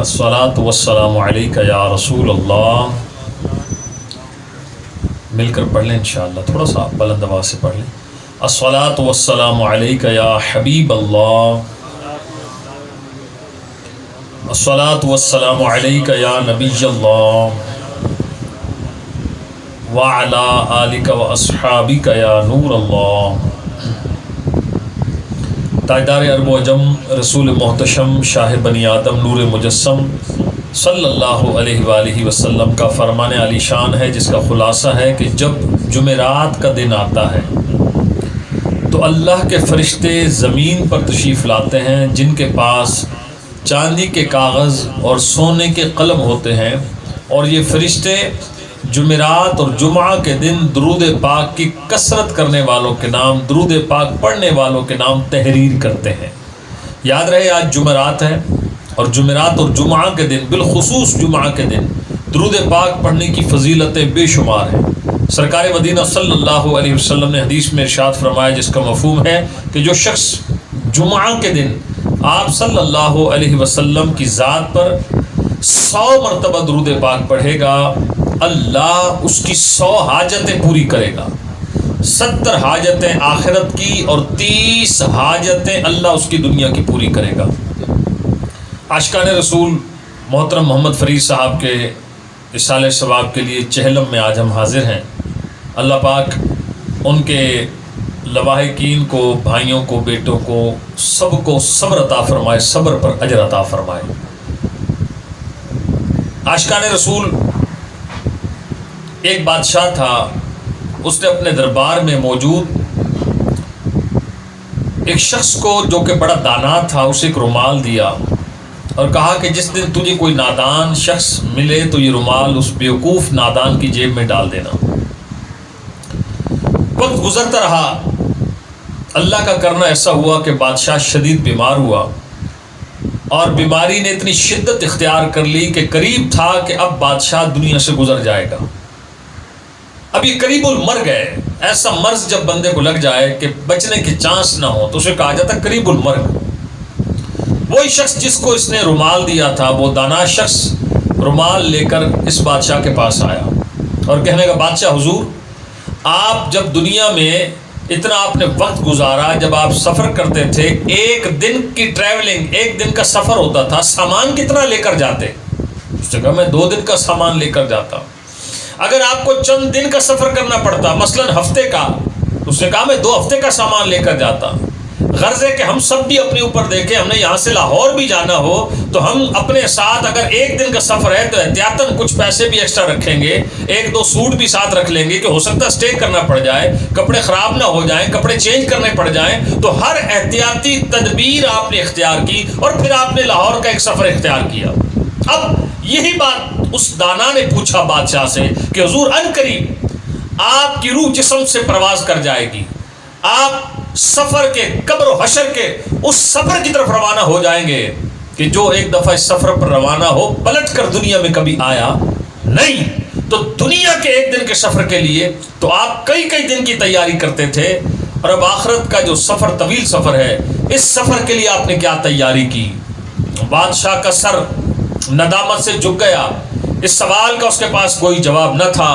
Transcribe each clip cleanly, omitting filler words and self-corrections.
الصلاۃ والسلام علیک یا رسول اللہ. مل کر پڑھ لیں انشاءاللہ، تھوڑا سا بلند آواز سے پڑھ لیں. الصلاۃ والسلام علیک یا حبیب اللہ، الصلاۃ والسلام علیک یا نبی اللہ، وعلی آلک واصحابک یا نور اللہ. تاجدار عرب و عجم، رسول محتشم، شاہ بنی آدم، نور مجسم صلی اللہ علیہ وآلہ وسلم کا فرمان علی شان ہے، جس کا خلاصہ ہے کہ جب جمعرات کا دن آتا ہے تو اللہ کے فرشتے زمین پر تشریف لاتے ہیں، جن کے پاس چاندی کے کاغذ اور سونے کے قلم ہوتے ہیں، اور یہ فرشتے جمعرات اور جمعہ کے دن درود پاک کی کثرت کرنے والوں کے نام، درود پاک پڑھنے والوں کے نام تحریر کرتے ہیں. یاد رہے آج جمعرات ہے، اور جمعرات اور جمعہ کے دن، بالخصوص جمعہ کے دن درود پاک پڑھنے کی فضیلتیں بے شمار ہیں. سرکار مدینہ صلی اللہ علیہ وسلم نے حدیث میں ارشاد فرمایا، جس کا مفہوم ہے کہ جو شخص جمعہ کے دن آپ صلی اللہ علیہ وسلم کی ذات پر 100 مرتبہ درود پاک پڑھے گا، اللہ اس کی 100 حاجتیں پوری کرے گا. 70 حاجتیں آخرت کی اور 30 حاجتیں اللہ اس کی دنیا کی پوری کرے گا. عاشقان رسول محترم محمد فرید صاحب کے اصالہ ثواب کے لیے چہلم میں آج ہم حاضر ہیں. اللہ پاک ان کے لواحقین کو، بھائیوں کو، بیٹوں کو، سب کو صبر عطا فرمائے، صبر پر اجر عطا فرمائے. عاشقان رسول، ایک بادشاہ تھا، اس نے اپنے دربار میں موجود ایک شخص کو جو کہ بڑا دانا تھا، اسے ایک رومال دیا اور کہا کہ جس دن تجھے کوئی نادان شخص ملے تو یہ رومال اس بیوقوف نادان کی جیب میں ڈال دینا. وقت گزرتا رہا، اللہ کا کرنا ایسا ہوا کہ بادشاہ شدید بیمار ہوا، اور بیماری نے اتنی شدت اختیار کر لی کہ قریب تھا کہ اب بادشاہ دنیا سے گزر جائے گا. اب یہ قریب المرگ ہے. ایسا مرض جب بندے کو لگ جائے کہ بچنے کی چانس نہ ہو تو اسے کہا جاتا ہے قریب المرگ. وہی شخص جس کو اس نے رومال دیا تھا، وہ دانا شخص رومال لے کر اس بادشاہ کے پاس آیا اور کہنے کا، بادشاہ حضور، آپ جب دنیا میں اتنا آپ نے وقت گزارا، جب آپ سفر کرتے تھے، ایک دن کی ٹریولنگ، ایک دن کا سفر ہوتا تھا، سامان کتنا لے کر جاتے؟ اس نے کہا میں 2 دن کا سامان لے کر جاتا. اگر آپ کو چند دن کا سفر کرنا پڑتا، مثلا ہفتے کا، اس نے کہا میں 2 ہفتے کا سامان لے کر جاتا. غرض ہے کہ ہم سب بھی اپنے اوپر دیکھیں، ہم نے یہاں سے لاہور بھی جانا ہو تو ہم اپنے ساتھ، اگر 1 دن کا سفر ہے تو احتیاطاً کچھ پیسے بھی ایکسٹرا رکھیں گے، 1-2 سوٹ بھی ساتھ رکھ لیں گے کہ ہو سکتا ہے اسٹے کرنا پڑ جائے، کپڑے خراب نہ ہو جائیں، کپڑے چینج کرنے پڑ جائیں. تو ہر احتیاطی تدبیر آپ نے اختیار کی، اور پھر آپ نے لاہور کا ایک سفر اختیار کیا. اب یہی بات اس دانا نے پوچھا بادشاہ سے کہ حضور، ان قریب آپ کی روح جسم سے پرواز کر جائے گی، آپ سفر کے، قبر و حشر کے اس سفر کی طرف روانہ ہو جائیں گے کہ جو ایک دفعہ اس سفر پر روانہ ہو پلٹ کر دنیا میں کبھی آیا نہیں. تو دنیا کے 1 دن کے سفر کے لیے تو آپ کئی دن کی تیاری کرتے تھے، اور اب آخرت کا جو سفر، طویل سفر ہے، اس سفر کے لیے آپ نے کیا تیاری کی؟ بادشاہ کا سر ندامت سے جھک گیا. اس سوال کا اس کے پاس کوئی جواب نہ تھا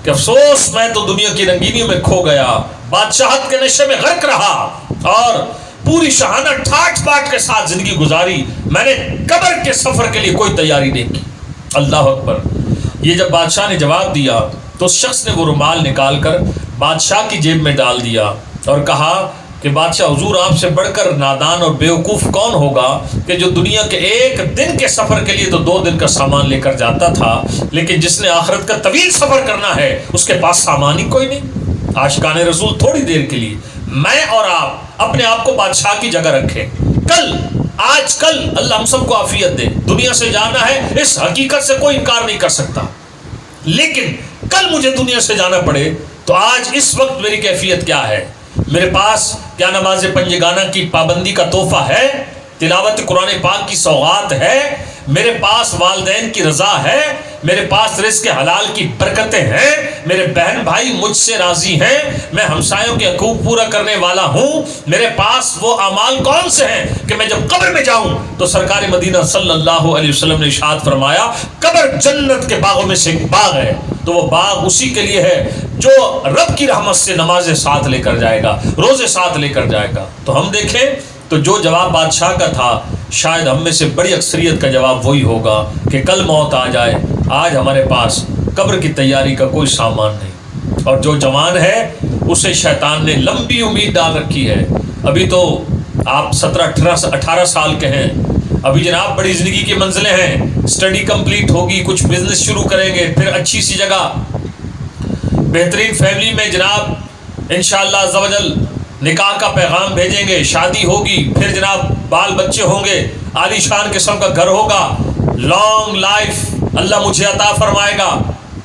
کہ افسوس، میں تو دنیا کی رنگینیوں میں کھو گیا، بادشاہت کے نشے میں غرق رہا اور پوری شاہانہ ٹھاٹ باٹ کے ساتھ زندگی گزاری، میں نے قبر کے سفر کے لیے کوئی تیاری نہیں کی. اللہ اکبر. یہ جب بادشاہ نے جواب دیا تو اس شخص نے وہ رومال نکال کر بادشاہ کی جیب میں ڈال دیا اور کہا کہ بادشاہ حضور، آپ سے بڑھ کر نادان اور بیوقوف کون ہوگا کہ جو دنیا کے 1 دن کے سفر کے لیے تو 2 دن کا سامان لے کر جاتا تھا، لیکن جس نے آخرت کا طویل سفر کرنا ہے اس کے پاس سامان ہی کوئی نہیں. عاشقان رسول، تھوڑی دیر کے لیے میں اور آپ اپنے آپ کو بادشاہ کی جگہ رکھیں. آج کل اللہ ہم سب کو عافیت دے. دنیا سے جانا ہے، اس حقیقت سے کوئی انکار نہیں کر سکتا، لیکن کل مجھے دنیا سے جانا پڑے تو آج اس وقت میری کیفیت کیا ہے؟ میرے پاس کیا نماز پنجگانہ کی پابندی کا تحفہ ہے؟ تلاوت قرآن پاک کی سوغات ہے؟ میرے پاس والدین کی رضا ہے، میرے پاس رزق حلال کی برکتیں ہیں، میرے بہن بھائی مجھ سے راضی ہیں، میں ہمسایوں کے حقوق پورا کرنے والا ہوں، میرے پاس وہ اعمال کون سے ہیں کہ میں جب قبر میں جاؤں تو سرکار مدینہ صلی اللہ علیہ وسلم نے ارشاد فرمایا قبر جنت کے باغوں میں سے ایک باغ ہے، تو وہ باغ اسی کے لیے ہے جو رب کی رحمت سے نمازیں ساتھ لے کر جائے گا، روزے ساتھ لے کر جائے گا۔ تو ہم دیکھیں تو جو جواب بادشاہ کا تھا شاید ہم میں سے بڑی اکثریت کا جواب وہی ہوگا کہ کل موت آ جائے، آج ہمارے پاس قبر کی تیاری کا کوئی سامان نہیں۔ اور جو جوان ہے اسے شیطان نے لمبی امید ڈال رکھی ہے، ابھی تو آپ 17-18 سال کے ہیں، ابھی جناب بڑی زندگی کی منزلیں ہیں، اسٹڈی کمپلیٹ ہوگی، کچھ بزنس شروع کریں گے، پھر اچھی سی جگہ بہترین فیملی میں جناب انشاءاللہ عز و جل نکاح کا پیغام بھیجیں گے، شادی ہوگی، پھر جناب بال بچے ہوں گے، عالی شان قسم کا گھر ہوگا، لانگ لائف اللہ مجھے عطا فرمائے گا۔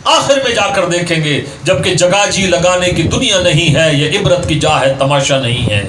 آخر میں جا کر دیکھیں گے جبکہ جگہ جی لگانے کی دنیا نہیں ہے، یہ عبرت کی جا ہے تماشا نہیں ہے۔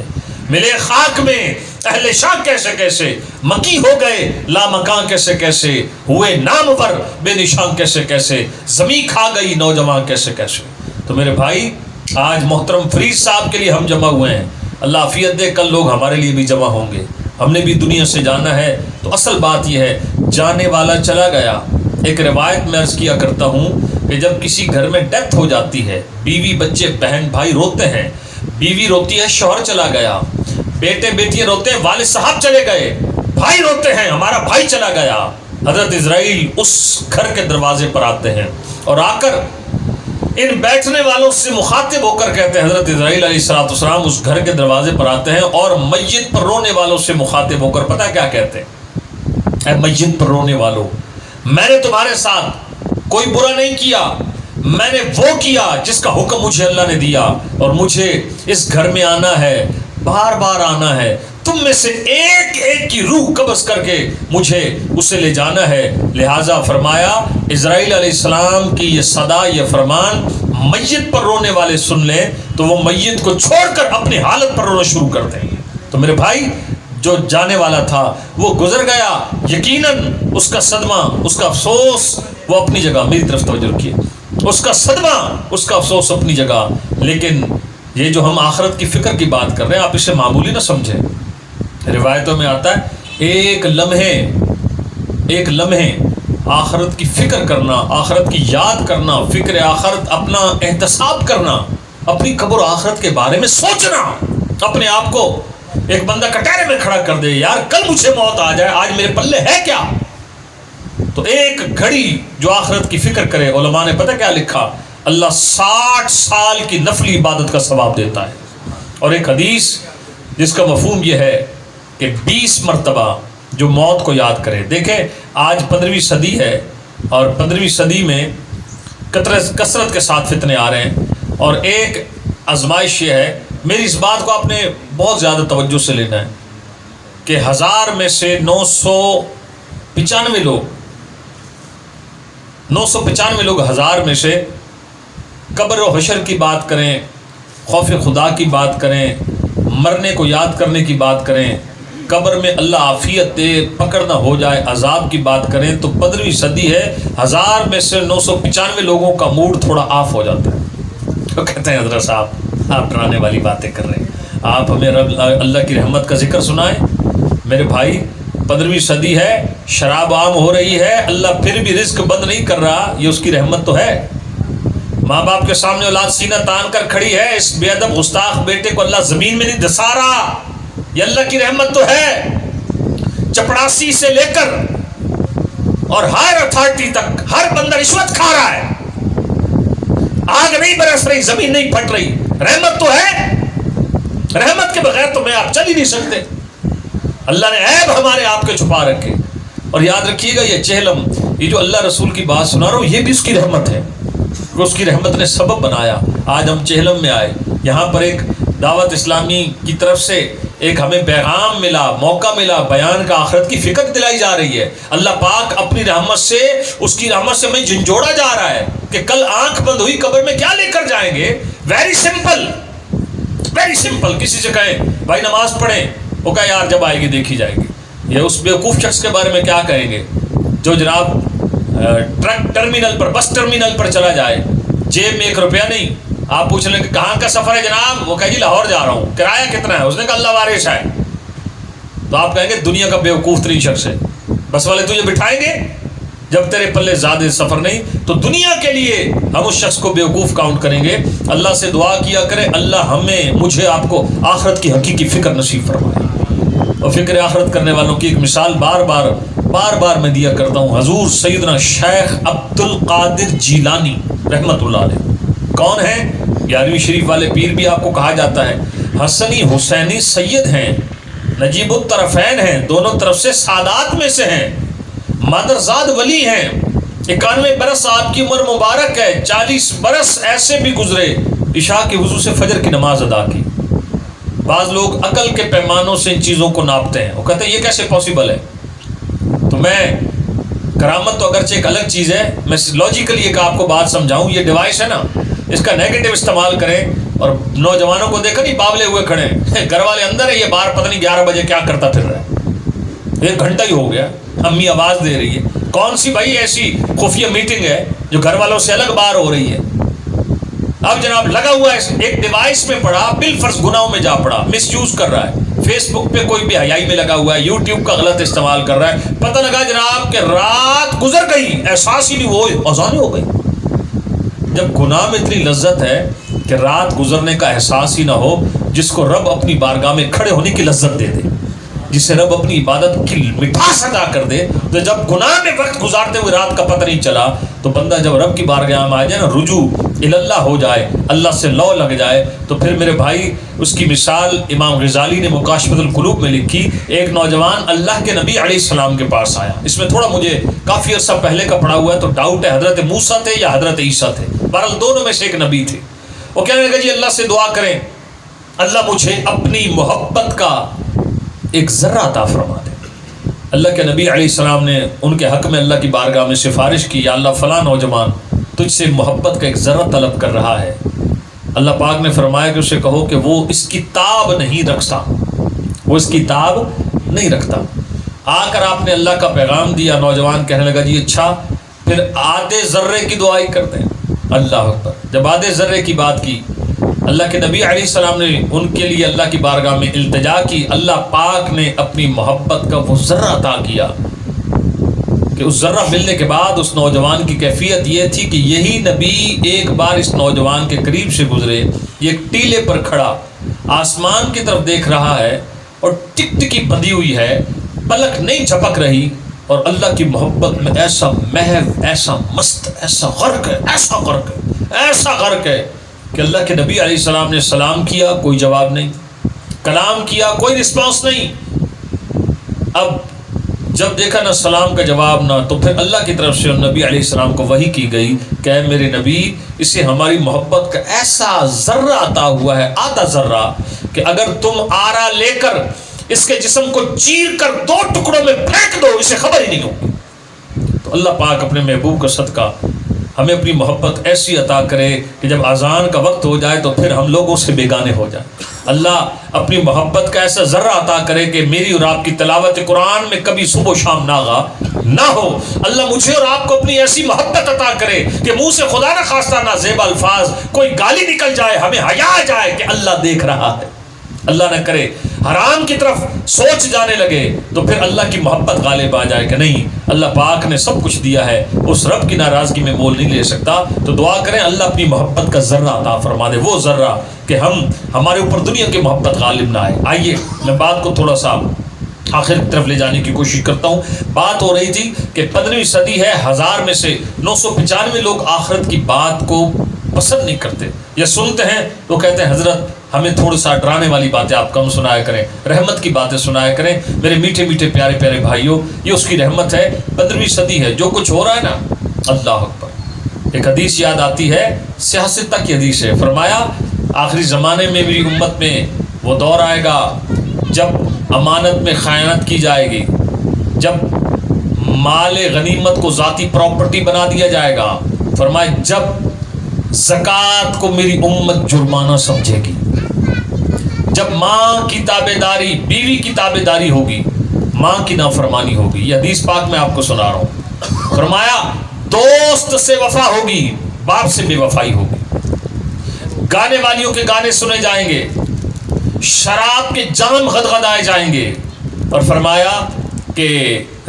ملے خاک میں اہل شاہ کیسے کیسے، مکی ہو گئے لامکاں کیسے کیسے، ہوئے نامور بے نشان کیسے کیسے، زمین کھا گئی نوجوان کیسے کیسے۔ تو میرے بھائی آج محترم فرید صاحب کے لیے ہم جمع ہوئے ہیں، اللہ عافیت دے، کل لوگ ہمارے لیے بھی جمع ہوں گے، ہم نے بھی دنیا سے جانا ہے۔ تو اصل بات یہ ہے جانے والا چلا گیا۔ ایک روایت میں عرض کیا کرتا ہوں کہ جب کسی گھر میں ڈیتھ ہو جاتی ہے، بیوی بچے بہن بھائی روتے ہیں، بیوی روتی ہے شوہر چلا گیا، بیٹے بیٹیاں روتے ہیں والد صاحب چلے گئے، بھائی روتے ہیں ہمارا بھائی چلا گیا۔ حضرت عزرائیل اس گھر کے دروازے پر آتے ہیں اور آ کر ان بیٹھنے والوں سے مخاطب ہو کر کہتے ہیں، حضرت عزرائیل علیہ السلام اس گھر کے دروازے پر آتے ہیں اور میت پر رونے والوں سے مخاطب ہو کر پتہ کیا کہتے ہیں؟ اے میت پر رونے والوں، میں نے تمہارے ساتھ کوئی برا نہیں کیا، میں نے وہ کیا جس کا حکم مجھے اللہ نے دیا، اور مجھے اس گھر میں آنا ہے، بار بار آنا ہے، تم میں سے ایک ایک کی روح قبض کر کے مجھے اسے لے جانا ہے۔ لہٰذا فرمایا اسرائیل علیہ السلام کی یہ صدا، یہ فرمان میت پر رونے والے سن لیں تو وہ میت کو چھوڑ کر اپنی حالت پر رونا شروع کر دیں۔ تو میرے بھائی جو جانے والا تھا وہ گزر گیا، یقیناً اس کا صدمہ، اس کا افسوس وہ اپنی جگہ، میری طرف توجہ رکھیے، اس کا صدمہ، اس کا افسوس اپنی جگہ، لیکن یہ جو ہم آخرت کی فکر کی بات کر رہے ہیں آپ اسے معمولی نہ سمجھیں۔ روایتوں میں آتا ہے ایک لمحے آخرت کی فکر کرنا، آخرت کی یاد کرنا، فکر آخرت اپنا احتساب کرنا، اپنی قبر آخرت کے بارے میں سوچنا، اپنے آپ کو ایک بندہ کٹہرے میں کھڑا کر دے، یار کل مجھے موت آ جائے، آج میرے پلے ہے کیا؟ تو ایک گھڑی جو آخرت کی فکر کرے، علماء نے پتہ کیا لکھا؟ اللہ 60 سال کی نفلی عبادت کا ثواب دیتا ہے۔ اور ایک حدیث جس کا مفہوم یہ ہے کہ 20 مرتبہ جو موت کو یاد کرے۔ دیکھیں آج 15ویں صدی ہے اور 15ویں صدی میں کثرت کے ساتھ فتنے آ رہے ہیں، اور ایک آزمائش یہ ہے، میری اس بات کو آپ نے بہت زیادہ توجہ سے لینا ہے کہ 1000 میں سے 995 لوگ 1000 میں سے قبر و حشر کی بات کریں، خوف خدا کی بات کریں، مرنے کو یاد کرنے کی بات کریں، قبر میں اللہ عافیت دے پکڑ نہ ہو جائے عذاب کی بات کریں، تو 15ویں صدی ہے، 1000 میں سے 995 لوگوں کا موڈ تھوڑا آف ہو جاتا ہے۔ تو کہتے ہیں حضرت صاحب آپ ڈرانے والی باتیں کر رہے ہیں، آپ ہمیں اللہ کی رحمت کا ذکر سنائیں۔ میرے بھائی 15ویں صدی ہے، شراب عام ہو رہی ہے، اللہ پھر بھی رزق بند نہیں کر رہا، یہ اس کی رحمت تو ہے۔ ماں باپ کے سامنے اولاد سینہ تان کر کھڑی ہے، اس بے ادب گستاخ بیٹے کو اللہ زمین میں نہیں دھسا رہا، یہ اللہ کی رحمت تو ہے۔ چپڑاسی سے لے کر اور ہائر اتھارٹی تک ہر بندہ رشوت کھا رہا ہے، آگ نہیں برس رہی، زمین نہیں پھٹ رہی، رحمت تو ہے۔ رحمت کے بغیر تو میں آپ چل ہی نہیں سکتے، اللہ نے عیب ہمارے آپ کے چھپا رکھے۔ اور یاد رکھیے گا یہ چہلم، یہ جو اللہ رسول کی بات سنا رہا ہوں، یہ بھی اس کی رحمت ہے، اس کی رحمت نے سبب بنایا آج ہم چہلم میں آئے، یہاں پر ایک دعوت اسلامی کی طرف سے ایک ہمیں پیغام ملا، موقع ملا بیان کا، آخرت کی فکر دلائی جا رہی ہے۔ اللہ پاک اپنی رحمت سے، اس کی رحمت سے ہمیں جھنجھوڑا جا رہا ہے کہ کل آنکھ بند ہوئی قبر میں کیا لے کر جائیں گے۔ ویری سمپل، کسی سے کہیں بھائی نماز پڑھیں، وہ کہا یار جب آئے گی دیکھی جائے گی، یا اس بیوقوف شخص کے بارے میں کیا کہیں گے جو جناب ٹرک ٹرمینل پر بس ٹرمینل پر چلا جائے، جیب میں 1 روپیہ نہیں، آپ پوچھ لیں کہ کہاں کا سفر ہے جناب، وہ کہے جی لاہور جا رہا ہوں، کرایہ کتنا ہے، اس نے کہا اللہ وارث ہے، تو آپ کہیں گے دنیا کا بیوقوف ترین شخص ہے، بس والے تجھے بٹھائیں گے جب تیرے پلے زیادہ سفر نہیں. تو دنیا کے لیے ہم اس شخص کو بیوقوف کاؤنٹ کریں گے. اللہ سے دعا کیا کرے اللہ ہمیں مجھے آپ کو آخرت کی حقیقی فکر نصیب فرمائے. اور فکر آخرت کرنے والوں کی ایک مثال بار بار میں دیا کرتا ہوں. حضور سیدنا شیخ عبد القادر جیلانی رحمت اللہ علیہ کون ہیں؟ 11ویں شریف والے پیر بھی آپ کو کہا جاتا ہے. حسنی حسینی سید ہیں، نجیب الطرفین ہیں، دونوں طرف سے سادات میں سے ہیں، مادرزاد ولی ہیں. 91 برس آپ کی عمر مبارک ہے. 40 برس ایسے بھی گزرے عشاء کے وضو سے فجر کی نماز ادا کی. بعض لوگ عقل کے پیمانوں سے ان چیزوں کو ناپتے ہیں، وہ کہتے ہیں یہ کیسے پاسبل ہے. تو میں کرامت تو اگرچہ ایک الگ چیز ہے، میں لاجیکلی ایک آپ کو بات سمجھاؤں. یہ ڈیوائس ہے نا، اس کا نیگیٹو استعمال کریں. اور نوجوانوں کو دیکھا نہیں بابلے ہوئے کھڑے ہیں، گھر والے اندر ہے، یہ باہر پتہ نہیں 11 بجے کیا کرتا پھر رہا ہے. 1 گھنٹہ ہی ہو گیا، امی آواز دے رہی ہے. کون سی بھائی ایسی خفیہ میٹنگ ہے جو گھر والوں سے الگ بار ہو رہی ہے؟ اب جناب لگا ہوا ہے ایک ڈیوائس میں پڑا، بالفرض گناہوں میں جا پڑا، مس یوز کر رہا ہے. فیس بک پہ کوئی بھی حیائی میں لگا ہوا ہے، یوٹیوب کا غلط استعمال کر رہا ہے. پتہ لگا جناب کہ رات گزر گئی، احساس ہی نہیں، وہ اذان ہو گئی. جب گناہ میں اتنی لذت ہے کہ رات گزرنے کا احساس ہی نہ ہو، جس کو رب اپنی بارگاہ میں کھڑے ہونے کی لذت دے دے، جسے رب اپنی عبادت کی مٹھاس ادا کر دے، تو جب گناہ میں وقت گزارتے ہوئے رات کا پتہ نہیں چلا، تو بندہ جب رب کی بارگاہ میں آ جائے نا، رجوع اللہ ہو جائے، اللہ سے لو لگ جائے، تو پھر میرے بھائی اس کی مثال امام غزالی نے مکاشفۃ القلوب میں لکھی. ایک نوجوان اللہ کے نبی علیہ السلام کے پاس آیا. اس میں تھوڑا مجھے کافی عرصہ پہلے کا پڑھا ہوا ہے تو ڈاؤٹ ہے حضرت موسیٰ تھے یا حضرت عیسیٰ تھے، بہرحال دونوں میں سے ایک نبی تھے. وہ کہنے لگا جی اللہ سے دعا کریں، اللہ مجھے اپنی محبت کا ایک ذرہ عطا فرما دے. اللہ کے نبی علیہ السلام نے ان کے حق میں اللہ کی بارگاہ میں سفارش کی، یا اللہ فلاں نوجوان تجھ سے محبت کا ایک ذرہ طلب کر رہا ہے. اللہ پاک نے فرمایا کہ اسے کہو کہ وہ اس کی تاب نہیں رکھتا، وہ اس کی تاب نہیں رکھتا. آ کر آپ نے اللہ کا پیغام دیا. نوجوان کہنے لگا جی اچھا پھر آدھے ذرے کی دعائی کر دیں. اللہ اکبر. جب آدھے ذرے کی بات کی، اللہ کے نبی علیہ السلام نے ان کے لیے اللہ کی بارگاہ میں التجا کی. اللہ پاک نے اپنی محبت کا وہ ذرہ عطا کیا کہ اس ذرہ ملنے کے بعد اس نوجوان کی کیفیت یہ تھی کہ یہی نبی ایک بار اس نوجوان کے قریب سے گزرے. یہ ایک ٹیلے پر کھڑا آسمان کی طرف دیکھ رہا ہے اور ٹکٹکی بندھی ہوئی ہے، پلک نہیں جھپک رہی، اور اللہ کی محبت میں ایسا محو، ایسا مست، ایسا غرق ہے، ایسا غرق ہے، ایسا غرق ہے کہ اللہ کے نبی علیہ السلام نے سلام کیا، کوئی جواب نہیں، کلام کیا، کوئی رسپانس نہیں. اب جب دیکھا نہ سلام کا جواب نہ، تو پھر اللہ کی طرف سے نبی علیہ السلام کو وحی کی گئی کہ اے میرے نبی، اسے ہماری محبت کا ایسا ذرہ عطا ہوا ہے، آدھا ذرہ، کہ اگر تم آرا لے کر اس کے جسم کو چیر کر 2 ٹکڑوں میں پھینک دو، اسے خبر ہی نہیں ہوگی. تو اللہ پاک اپنے محبوب کا صدقہ ہمیں اپنی محبت ایسی عطا کرے کہ جب اذان کا وقت ہو جائے تو پھر ہم لوگوں سے بیگانے ہو جائیں. اللہ اپنی محبت کا ایسا ذرہ عطا کرے کہ میری اور آپ کی تلاوت قرآن میں کبھی صبح و شام ناغا نہ ہو. اللہ مجھے اور آپ کو اپنی ایسی محبت عطا کرے کہ منہ سے خدا نہ خواستہ نازیب الفاظ کوئی گالی نکل جائے، ہمیں حیا آ جائے کہ اللہ دیکھ رہا ہے. اللہ نہ کرے حرام کی طرف سوچ جانے لگے تو پھر اللہ کی محبت غالب آ جائے کہ نہیں، اللہ پاک نے سب کچھ دیا ہے، اس رب کی ناراضگی میں مول نہیں لے سکتا. تو دعا کریں اللہ اپنی محبت کا ذرہ عطا فرما دے، وہ ذرہ کہ ہمارے اوپر دنیا کی محبت غالب نہ آئے. آئیے میں بات کو تھوڑا سا آخر کی طرف لے جانے کی کوشش کرتا ہوں. بات ہو رہی تھی کہ 15ویں صدی ہے، 1000 میں سے 995 لوگ آخرت کی بات کو پسند نہیں کرتے یا سنتے ہیں تو کہتے ہیں حضرت ہمیں تھوڑا سا ڈرانے والی باتیں آپ کم سنایا کریں، رحمت کی باتیں سنایا کریں. میرے میٹھے میٹھے پیارے پیارے بھائیوں، یہ اس کی رحمت ہے. 15ویں صدی ہے، جو کچھ ہو رہا ہے نا، اللہ اکبر. ایک حدیث یاد آتی ہے، سیاست کی حدیث ہے. فرمایا آخری زمانے میں میری امت میں وہ دور آئے گا جب امانت میں خیانت کی جائے گی، جب مال غنیمت کو ذاتی پراپرٹی بنا دیا جائے گا. فرمایا جب زکوٰۃ کو میری امت جرمانہ سمجھے گی، جب ماں کی تابع داری، بیوی کی تابع داری ہوگی، ماں کی نافرمانی ہوگی. یہ حدیث پاک میں آپ کو سنا رہا ہوں. فرمایا دوست سے وفا ہوگی، باپ سے بے وفائی ہوگی، گانے والیوں کے گانے سنے جائیں گے، شراب کے جام غدغدائے جائیں گے، اور فرمایا کہ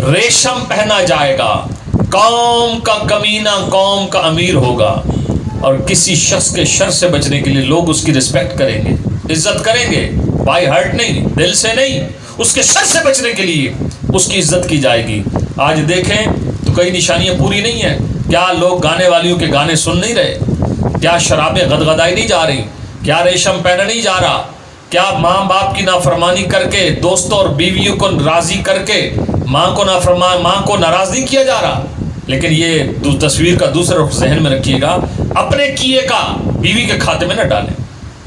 ریشم پہنا جائے گا، قوم کا کمینہ قوم کا امیر ہوگا، اور کسی شخص کے شر سے بچنے کے لیے لوگ اس کی رسپیکٹ کریں گے، عزت کریں گے، بائی ہارٹ نہیں، دل سے نہیں، اس کے شر سے بچنے کے لیے اس کی عزت کی جائے گی۔ آج دیکھیں تو کئی نشانیاں پوری نہیں ہیں، کیا لوگ گانے والیوں کے گانے سن نہیں رہے؟ کیا شرابیں غدغدائی نہیں جا رہی؟ کیا ریشم پہنا نہیں جا رہا؟ کیا ماں باپ کی نافرمانی کر کے، دوستوں اور بیویوں کو راضی کر کے ماں کو ناراض نہیں کیا جا رہا؟ لیکن یہ تصویر کا دوسرا رخ ذہن میں رکھیے گا، اپنے کیے کا بیوی کے کھاتے میں نہ ڈالیں۔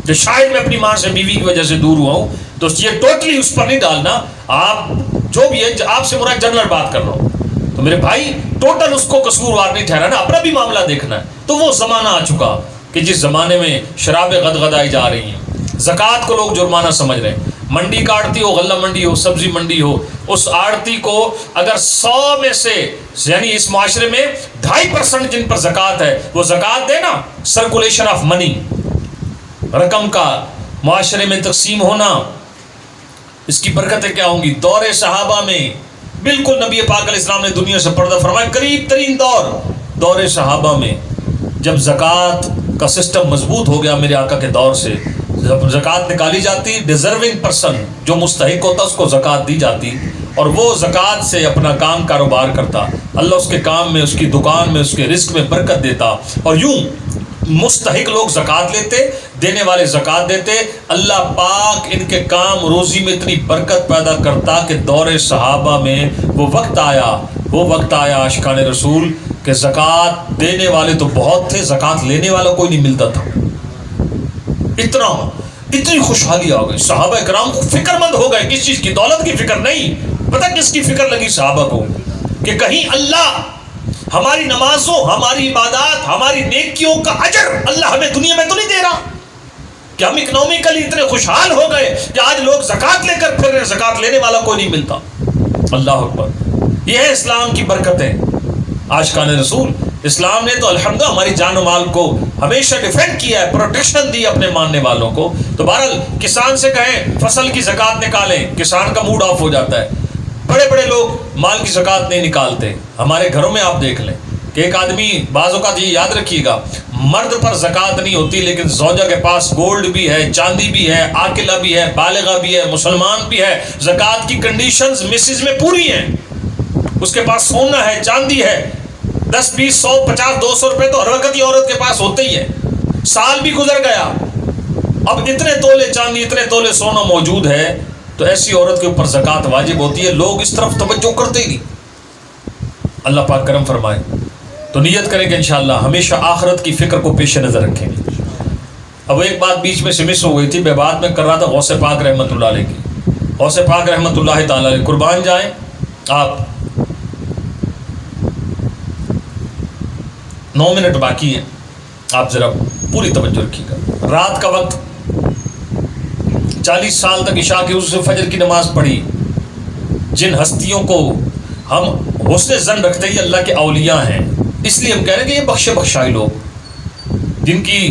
جو شاید میں اپنی ماں سے بیوی کی وجہ سے دور ہوا ہوں تو یہ ٹوٹلی اس پر نہیں ڈالنا۔ آپ جو بھی ہے، آپ سے مراد جنرل بات کر رہا ہوں، تو میرے بھائی ٹوٹل اس کو قصوروار نہیں ٹھہرانا، اپنا بھی معاملہ دیکھنا ہے۔ تو وہ زمانہ آ چکا کہ جس زمانے میں شرابیں غدغدائی جا رہی ہیں، زکوٰۃ کو لوگ جرمانہ سمجھ رہے ہیں۔ منڈی کا آڑتی ہو، غلہ منڈی ہو، سبزی منڈی ہو، اس آڑتی کو اگر 100 میں سے یعنی اس معاشرے میں 2.5% جن پر زکوٰۃ ہے وہ زکوٰۃ دے نا، سرکولیشن آف منی، رقم کا معاشرے میں تقسیم ہونا، اس کی برکتیں کیا ہوں گی؟ دور صحابہ میں بالکل نبی پاک علیہ السلام نے دنیا سے پردہ فرمایا، قریب ترین دور صحابہ میں جب زکوٰۃ کا سسٹم مضبوط ہو گیا میرے آقا کے دور سے، جب زکوٰۃ نکالی جاتی، ڈیزرونگ پرسن جو مستحق ہوتا اس کو زکوٰۃ دی جاتی، اور وہ زکوٰۃ سے اپنا کام کاروبار کرتا، اللہ اس کے کام میں، اس کی دکان میں، اس کے رزق میں برکت دیتا، اور یوں مستحق لوگ زکوٰۃ لیتے، دینے والے زکوٰۃ دیتے، اللہ پاک ان کے کام روزی میں اتنی برکت پیدا کرتا کہ دور صحابہ میں وہ وقت آیا عاشقان رسول کہ زکوٰۃ دینے والے تو بہت تھے، زکوٰۃ لینے والا کوئی نہیں ملتا تھا۔ اتنی خوشحالی آ گئی، صحابہ کرام فکر مند ہو گئے، کس چیز کی؟ دولت کی فکر نہیں، پتہ کس کی فکر لگی صحابہ کو؟ کہ کہیں اللہ ہماری نمازوں، ہماری عبادات، ہماری نیکیوں کا اجر اللہ ہمیں دنیا میں تو نہیں دے رہا، کہ ہم اکنومیکلی اتنے خوشحال ہو گئے کہ آج لوگ زکوٰۃ لے کر پھر رہے، زکوٰۃ لینے والا کوئی نہیں ملتا۔ اللہ اکبر، یہ ہے اسلام کی برکتیں۔ عاشقان رسول، اسلام نے تو الحمدللہ ہماری جان و مال کو ہمیشہ ڈیفینڈ کیا ہے، پروٹیکشن دی اپنے ماننے والوں کو۔ تو بہرحال کسان سے کہیں فصل کی زکوٰۃ نکالیں، کسان کا موڈ آف ہو جاتا ہے۔ بڑے بڑے لوگ مال کی زکوٰۃ نہیں نکالتے۔ ہمارے گھروں میں آپ دیکھ لیں کہ ایک آدمی، بعض اوقات یہ یاد رکھیے گا، مرد پر زکوٰۃ نہیں ہوتی لیکن زوجہ کے پاس گولڈ بھی ہے، چاندی بھی ہے، عاقلہ بھی ہے، بالغہ بھی ہے، مسلمان بھی ہے، زکوٰۃ کی کنڈیشنز مسز میں پوری ہیں، اس کے پاس سونا ہے، چاندی ہے، 10 20 100 50 200 روپے تو ہر وقت یہ عورت کے پاس ہوتے ہی ہیں۔ سال بھی گزر گیا، اب اتنے تولے چاندی، اتنے تولے سونا موجود ہے، تو ایسی عورت کے اوپر زکوٰۃ واجب ہوتی ہے۔ لوگ اس طرف توجہ کرتے ہی نہیں۔ اللہ پاک کرم فرمائے، تو نیت کریں کہ انشاءاللہ ہمیشہ آخرت کی فکر کو پیش نظر رکھیں گے۔ اب ایک بات بیچ میں سے مس ہو گئی تھی، میں بعد میں کر رہا تھا غوث پاک رحمۃ اللہ علیہ کی۔ غوث پاک رحمۃ اللہ تعالیٰ علیہ، قربان جائیں آپ، 9 منٹ باقی ہیں، آپ ذرا پوری توجہ رکھیے گا۔ رات کا وقت، 40 سال تک عشاء کی سے فجر کی نماز پڑھی۔ جن ہستیوں کو ہم حسن ظن رکھتے ہی اللہ کے اولیاء ہیں، اس لیے ہم کہہ رہے ہیں کہ یہ بخشے بخشائی لوگ، جن کی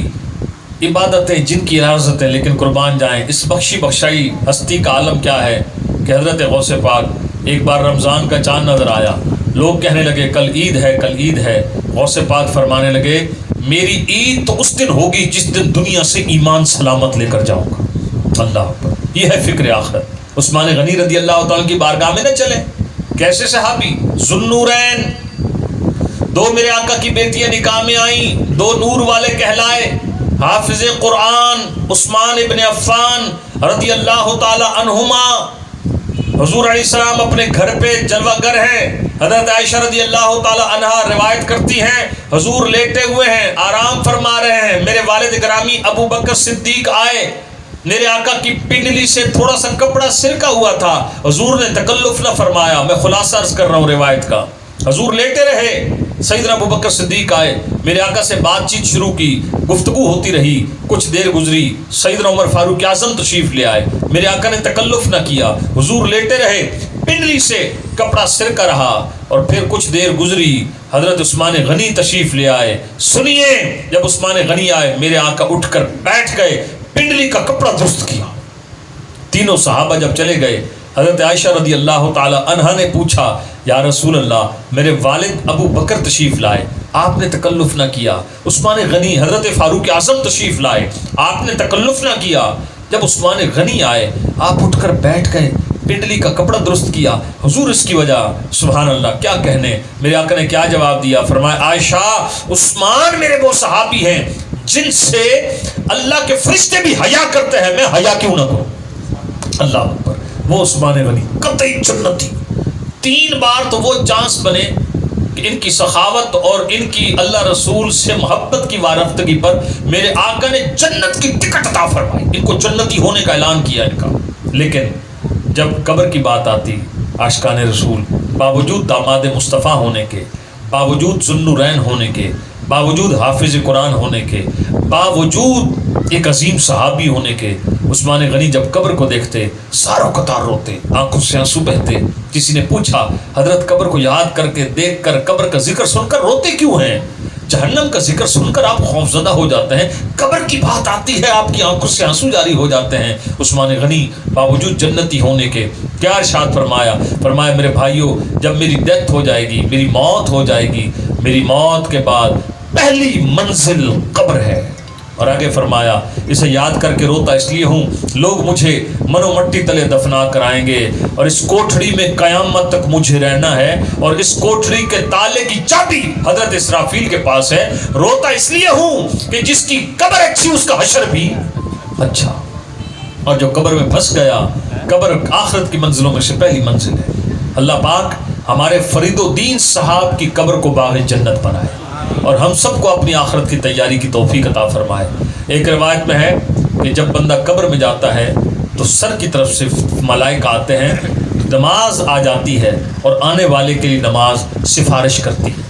عبادتیں، جن کی ریاضتیں، لیکن قربان جائیں اس بخشی بخشائی ہستی کا عالم کیا ہے کہ حضرت غوث پاک ایک بار رمضان کا چاند نظر آیا، لوگ کہنے لگے کل عید ہے، کل عید ہے۔ غوث پاک فرمانے لگے میری عید تو اس دن ہوگی جس دن دنیا سے ایمان سلامت لے کر جاؤں گا۔ اللہ اکبر، یہ ہے فکر آخرت۔ عثمان غنی رضی اللہ تعالیٰ کی بارگاہ میں نہ چلے، کیسے صحابی؟ ذوالنورین، 2 میرے آقا کی بیٹیاں نکاح میں آئیں، 2 نور والے کہلائے، حافظ قرآن عثمان ابن عفان رضی اللہ تعالی عنہما۔ حضور علیہ السلام اپنے گھر پہ جلوہ گر ہیں، حضرت عائشہ رضی اللہ تعالی عنہا روایت کرتی ہیں حضور لیٹے ہوئے ہیں، آرام فرما رہے ہیں، میرے والد گرامی ابو بکر صدیق آئے، میرے آقا کی پنڈلی سے تھوڑا سا کپڑا سرکا ہوا تھا، حضور نے تکلف نہ فرمایا، میں خلاصہ عرض کر رہا ہوں روایت کا، حضور لیٹے رہے، سیدنا ابو بکر صدیق آئے، میرے آقا سے بات چیت شروع کی، گفتگو ہوتی رہی، کچھ دیر گزری، سیدنا عمر فاروق اعظم تشریف لے آئے، میرے آقا نے تکلف نہ کیا، حضور لیٹے رہے، پنڈلی سے کپڑا سر کا رہا اور پھر کچھ دیر گزری حضرت عثمان غنی تشریف لے آئے. سنیے جب عثمان غنی آئے میرے آقا اٹھ کر بیٹھ گئے, پنڈلی کا کپڑا درست کیا. تینوں صحابہ جب چلے گئے حضرت عائشہ رضی اللہ تعالی عنہا نے پوچھا یا رسول اللہ میرے والد ابو بکر تشریف لائے, آپ نے تکلف نہ کیا. عثمان غنی حضرت فاروق اعظم تشریف لائے, آپ نے تکلف نہ کیا. جب عثمان غنی آئے آپ اٹھ کر بیٹھ گئے, پنڈلی کا کپڑا درست کیا. حضور اس کی وجہ سبحان اللہ کیا کہنے. میرے آقا نے کیا جواب دیا, فرمایا عائشہ عثمان میرے وہ صحابی ہیں جن سے اللہ کے فرشتے بھی حیا کرتے ہیں, میں حیا کیوں نہ کروں. اللہ اکبر. وہ عثمان غنی قطعی جنتی. 3 بار تو وہ چانس بنے کہ ان کی سخاوت اور ان کی اللہ رسول سے محبت کی وارفتگی پر میرے آقا نے جنت کی ٹکٹ عطا فرمائی, ان کو جنتی ہونے کا اعلان کیا ان کا. لیکن جب قبر کی بات آتی عاشقان رسول باوجود داماد مصطفیٰ ہونے کے, باوجود ذوالنورین ہونے کے, باوجود حافظ قرآن ہونے کے, باوجود ایک عظیم صحابی ہونے کے, عثمان غنی جب قبر کو دیکھتے ساروں قطار روتے, آنکھوں سے آنسو بہتے. کسی نے پوچھا حضرت قبر کو یاد کر کے دیکھ کر قبر کا ذکر سن کر روتے کیوں ہیں؟ جہنم کا ذکر سن کر آپ خوفزدہ ہو جاتے ہیں, قبر کی بات آتی ہے آپ کی آنکھوں سے آنسو جاری ہو جاتے ہیں. عثمان غنی باوجود جنتی ہونے کے کیا ارشاد فرمایا, فرمایا میرے بھائیوں جب میری ڈیتھ ہو جائے گی, میری موت ہو جائے گی, میری موت کے بعد پہلی منزل قبر ہے. اور آگے فرمایا اسے یاد کر کے روتا اس لیے ہوں لوگ مجھے منو مٹی تلے دفنا کر آئیں گے اور اس کوٹھڑی میں قیامت تک مجھے رہنا ہے, اور اس کوٹھڑی کے تالے کی چابی حضرت اسرافیل کے پاس ہے. روتا اس لیے ہوں کہ جس کی قبر اچھی اس کا حشر بھی اچھا, اور جو قبر میں پھنس گیا قبر آخرت کی منزلوں میں سے پہلی منزل ہے. اللہ پاک ہمارے فرید الدین صاحب کی قبر کو باغ جنت بنائے اور ہم سب کو اپنی آخرت کی تیاری کی توفیق عطا فرمائے. ایک روایت میں ہے کہ جب بندہ قبر میں جاتا ہے تو سر کی طرف سے ملائکہ آتے ہیں, نماز آ جاتی ہے اور آنے والے کے لیے نماز سفارش کرتی ہے.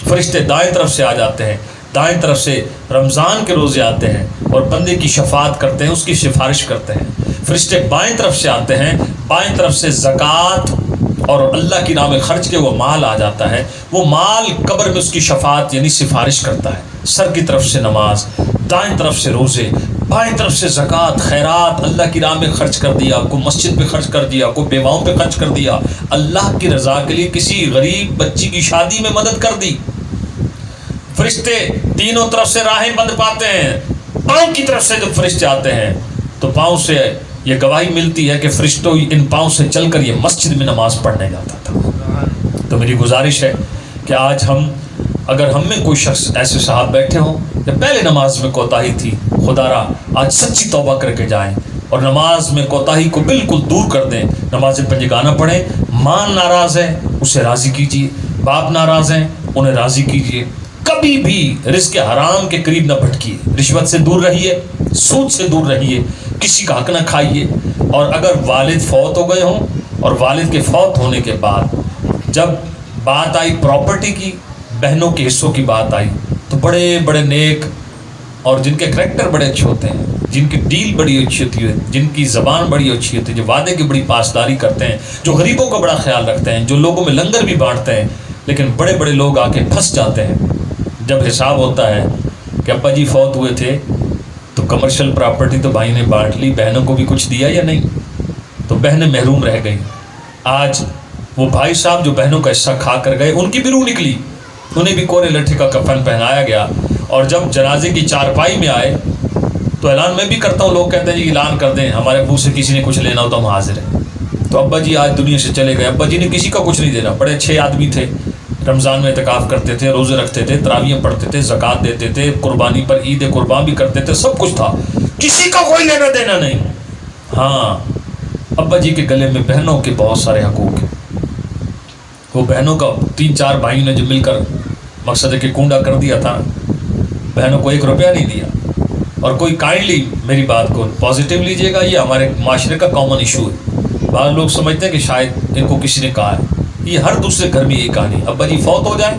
فرشتے دائیں طرف سے آ جاتے ہیں, دائیں طرف سے رمضان کے روزے آتے ہیں اور بندے کی شفاعت کرتے ہیں, اس کی سفارش کرتے ہیں. فرشتے بائیں طرف سے آتے ہیں, بائیں طرف سے زکوٰۃ اور اللہ کی راہ میں خرچ کے وہ مال آ جاتا ہے, وہ مال قبر میں اس کی شفاعت یعنی سفارش کرتا ہے. سر کی طرف سے نماز, دائیں طرف سے روزے, بائیں طرف سے زکوٰۃ خیرات, اللہ کی راہ میں خرچ کر دیا, کو مسجد پہ خرچ کر دیا, کو بیواؤں پہ خرچ کر دیا, اللہ کی رضا کے لیے کسی غریب بچی کی شادی میں مدد کر دی. فرشتے تینوں طرف سے راہیں بند پاتے ہیں. پاؤں کی طرف سے جب فرشتے آتے ہیں تو پاؤں سے یہ گواہی ملتی ہے کہ فرشتوں ان پاؤں سے چل کر یہ مسجد میں نماز پڑھنے جاتا تھا. تو میری گزارش ہے کہ آج اگر ہم میں کوئی شخص ایسے صاحب بیٹھے ہوں کہ پہلے نماز میں کوتاہی تھی, خدا را آج سچی توبہ کر کے جائیں اور نماز میں کوتاہی کو بالکل دور کر دیں. نماز پنجگانہ پڑھیں. ماں ناراض ہے اسے راضی کیجیے, باپ ناراض ہیں انہیں راضی کیجیے. کبھی بھی رزق حرام کے قریب نہ بھٹکیے, رشوت سے دور رہیے, سود سے دور رہیے, کسی کا حق نہ کھائیے. اور اگر والد فوت ہو گئے ہوں اور والد کے فوت ہونے کے بعد جب بات آئی پراپرٹی کی, بہنوں کے حصوں کی بات آئی, تو بڑے بڑے نیک اور جن کے کریکٹر بڑے اچھے ہوتے ہیں, جن کی ڈیل بڑی اچھی ہوتی ہے, جن کی زبان بڑی اچھی ہوتی ہے, جو وعدے کی بڑی پاسداری کرتے ہیں, جو غریبوں کا بڑا خیال رکھتے ہیں, جو لوگوں میں لنگر بھی بانٹتے ہیں, لیکن بڑے بڑے لوگ آ کے پھنس جاتے ہیں. جب حساب ہوتا ہے کہ ابا جی فوت ہوئے تھے تو کمرشل پراپرٹی تو بھائی نے بانٹ لی, بہنوں کو بھی کچھ دیا یا نہیں, تو بہنیں محروم رہ گئیں. آج وہ بھائی صاحب جو بہنوں کا حصہ کھا کر گئے ان کی بھی روح نکلی, انہیں بھی کوڑے لٹھے کا کفن پہنایا گیا. اور جب جنازے کی چارپائی میں آئے تو اعلان میں بھی کرتا ہوں, لوگ کہتے ہیں جی اعلان کر دیں, ہمارے ابو سے کسی نے کچھ لینا ہو تو ہم حاضر ہیں. تو ابا جی آج دنیا سے چلے گئے. ابا جی نے کسی کا کچھ نہیں دینا, بڑے اچھے آدمی تھے, رمضان میں اعتکاف کرتے تھے, روزے رکھتے تھے, تراویح پڑھتے تھے, زکوٰۃ دیتے تھے, قربانی پر عید قربان بھی کرتے تھے, سب کچھ تھا, کسی کا کوئی لینا دینا نہیں. ہاں ابا جی کے گلے میں بہنوں کے بہت سارے حقوق ہیں. وہ بہنوں کا 3-4 بھائیوں نے جو مل کر مقصد ہے کہ کنڈا کر دیا تھا, بہنوں کو 1 روپیہ نہیں دیا. اور کوئی کائنڈلی میری بات کو پازیٹیو لیجیے گا, یہ ہمارے معاشرے کا کامن ایشو ہے. بعض لوگ سمجھتے ہیں کہ شاید ان کو کسی نے کہا ہے, یہ ہر دوسرے گھر میں یہ کہانی. ابا جی فوت ہو جائے,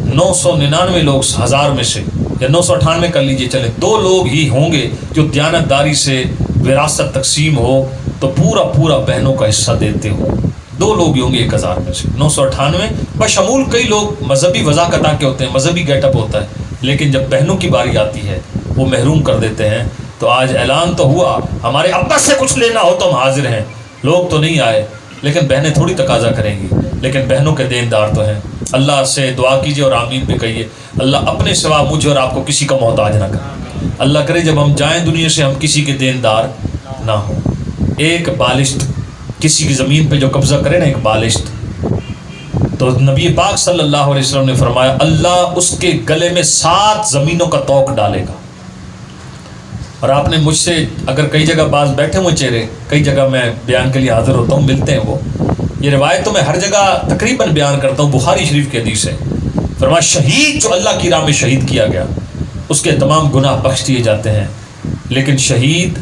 999 لوگ 1000 میں سے یا 998 کر لیجیے, چلے 2 لوگ ہی ہوں گے جو دیانتداری سے وراثت تقسیم ہو تو پورا بہنوں کا حصہ دیتے ہو. 2 لوگ ہوں گے 1000 میں سے 998 بشمول کئی لوگ مذہبی وضاقتہ کے ہوتے ہیں، مذہبی گیٹ اپ ہوتا ہے، لیکن جب بہنوں کی باری آتی ہے وہ محروم کر دیتے ہیں۔ تو آج اعلان تو ہوا، ہمارے ابا سے کچھ لینا ہو تو ہم حاضر ہیں، لوگ تو نہیں آئے لیکن بہنیں تھوڑی تقاضا کریں گی، لیکن بہنوں کے دیندار تو ہیں۔ اللہ سے دعا کیجیے اور آمین بھی کہیے، اللہ اپنے سوا مجھے اور آپ کو کسی کا محتاج نہ کرے۔ اللہ کرے جب ہم جائیں دنیا سے ہم کسی کے دیندار نہ ہوں۔ ایک بالشت کسی کی زمین پہ جو قبضہ کرے نا، ایک بالشت، تو نبی پاک صلی اللہ علیہ وسلم نے فرمایا اللہ اس کے گلے میں 7 زمینوں کا توق ڈالے گا۔ اور آپ نے مجھ سے اگر کئی جگہ بعض بیٹھے ہوئے چہرے، کئی جگہ میں بیان کے لیے حاضر ہوتا ہوں، ملتے ہیں وہ، یہ روایت تو میں ہر جگہ تقریباً بیان کرتا ہوں، بخاری شریف کی حدیث ہے۔ فرمایا شہید جو اللہ کی راہ میں شہید کیا گیا اس کے تمام گناہ بخش دیے جاتے ہیں، لیکن شہید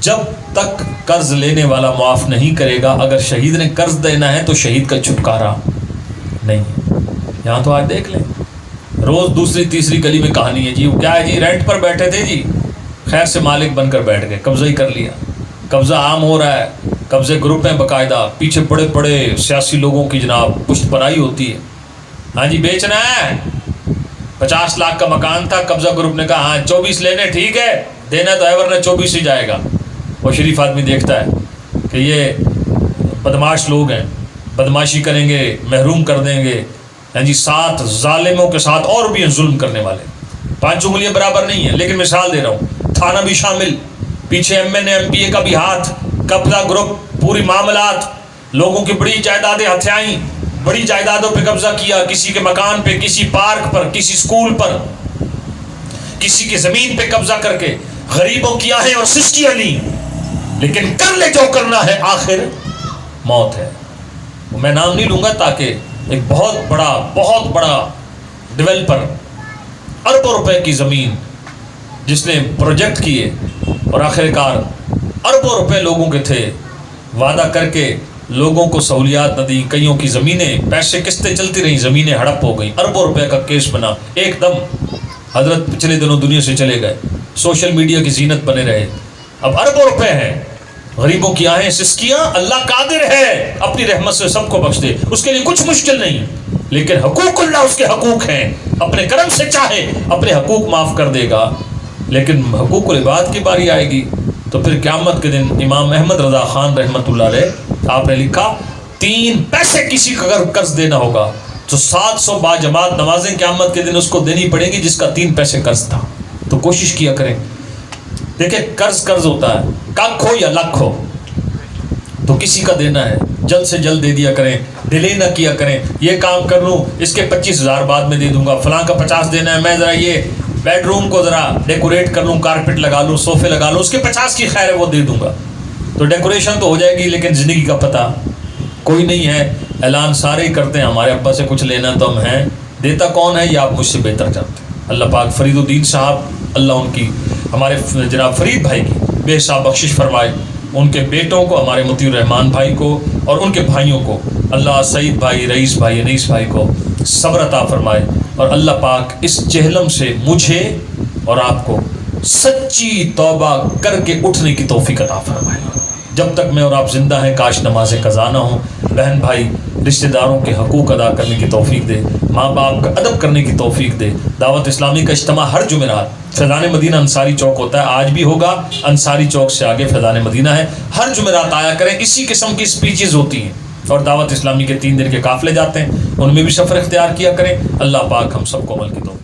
جب تک قرض لینے والا معاف نہیں کرے گا، اگر شہید نے قرض دینا ہے تو شہید کا چھٹکارا نہیں۔ یہاں تو آج دیکھ لیں، روز دوسری تیسری گلی میں کہانی ہے جی، وہ کیا ہے جی، رینٹ پر بیٹھے تھے جی، خیر سے مالک بن کر بیٹھ گئے، قبضہ ہی کر لیا، قبضہ عام ہو رہا ہے، قبضے گروپ ہیں باقاعدہ، پیچھے بڑے بڑے سیاسی لوگوں کی جناب پشت پرائی ہوتی ہے۔ ہاں جی بیچنا ہے، 50 لاکھ کا مکان تھا، قبضہ گروپ نے کہا ہاں 24 لینے، ٹھیک ہے دینا تو ایور نے 24 ہی جائے گا۔ وہ شریف آدمی دیکھتا ہے کہ یہ بدماش لوگ ہیں، بدماشی کریں گے، محروم کر دیں گے، ہاں جی 7 ظالموں کے ساتھ اور بھی ہیں ظلم کرنے والے، 5 انگلیاں برابر نہیں ہیں، لیکن مثال دے رہا ہوں، تھانہ بھی شامل، پیچھے MN MPA کا بھی ہاتھ، قبضہ گروپ، پوری معاملات، لوگوں کی بڑی جائیدادیں ہتھیائیں، بڑی جائیدادوں پہ قبضہ کیا، کسی کے مکان پہ، کسی پارک پر، کسی سکول پر، کسی کی زمین پہ قبضہ کر کے غریبوں کی آہیں اور سسکیاں لی، لیکن کر لے جو کرنا ہے آخر موت ہے۔ میں نام نہیں لوں گا تاکہ ایک بہت بڑا ڈیولپر، اربوں روپے کی زمین جس نے پروجیکٹ کیے اور آخر کار اربوں روپے لوگوں کے تھے، وعدہ کر کے لوگوں کو سہولیات نہ دی، کئیوں کی زمینیں، پیسے قسطیں چلتی رہیں، زمینیں ہڑپ ہو گئیں، اربوں روپے کا کیس بنا، ایک دم حضرت پچھلے دنوں دنیا سے چلے گئے، سوشل میڈیا کی زینت بنے رہے، اب اربوں روپے ہیں، غریبوں کی آہیں سسکیاں، اللہ قادر ہے اپنی رحمت سے سب کو بخش دے، اس کے لیے کچھ مشکل نہیں، لیکن حقوق اللہ اس کے حقوق ہیں، اپنے کرم سے چاہے اپنے حقوق معاف کر دے گا، لیکن حقوق العباد کی باری آئے گی تو پھر قیامت کے دن امام احمد رضا خان رحمۃ اللہ علیہ آپ نے لکھا 3 پیسے کسی کو اگر قرض دینا ہوگا تو 700 باجماعت نمازیں قیامت کے دن اس کو دینی پڑیں گی جس کا 3 پیسے قرض تھا۔ تو کوشش کیا کریں، دیکھیں قرض ہوتا ہے، کک ہو یا لکھ ہو تو کسی کا دینا ہے جلد سے جلد دے دیا کریں، ڈیلے نہ کیا کریں، یہ کام کر لوں اس کے 25,000 بعد میں دے دوں گا، فلاں کا 50 دینا ہے، میں ذرا یہ بیڈ روم کو ذرا ڈیکوریٹ کر لوں، کارپٹ لگا لوں، صوفے لگا لوں، اس کے 50 کی خیر ہے وہ دے دوں گا، تو ڈیکوریشن تو ہو جائے گی لیکن زندگی کا پتہ کوئی نہیں ہے۔ اعلان سارے ہی کرتے ہیں ہمارے ابا سے کچھ لینا تو ہم ہیں، دیتا کون ہے یہ آپ مجھ سے بہتر جانتے ہیں۔ اللہ پاک فرید الدین صاحب، اللہ ان کی، ہمارے جناب فرید بھائی کی بے حساب بخشش فرمائے، ان کے بیٹوں کو، ہمارے مطیع الرحمان بھائی کو اور ان کے بھائیوں کو، اللہ سعید بھائی، رئیس بھائی، انیس بھائی کو صبر عطا فرمائے، اور اللہ پاک اس جہلم سے مجھے اور آپ کو سچی توبہ کر کے اٹھنے کی توفیق عطا فرمائے۔ جب تک میں اور آپ زندہ ہیں کاش نماز قضا نہ ہوں، بہن بھائی رشتہ داروں کے حقوق ادا کرنے کی توفیق دے، ماں باپ کا ادب کرنے کی توفیق دے۔ دعوت اسلامی کا اجتماع ہر جمعرات فیضان مدینہ انصاری چوک ہوتا ہے، آج بھی ہوگا، انصاری چوک سے آگے فیضان مدینہ ہے، ہر جمعرات آیا کریں، اسی قسم کی سپیچز ہوتی ہیں، اور دعوت اسلامی کے 3 دن کے قافلے جاتے ہیں، ان میں بھی سفر اختیار کیا کریں۔ اللہ پاک ہم سب کو عمل کی توفیق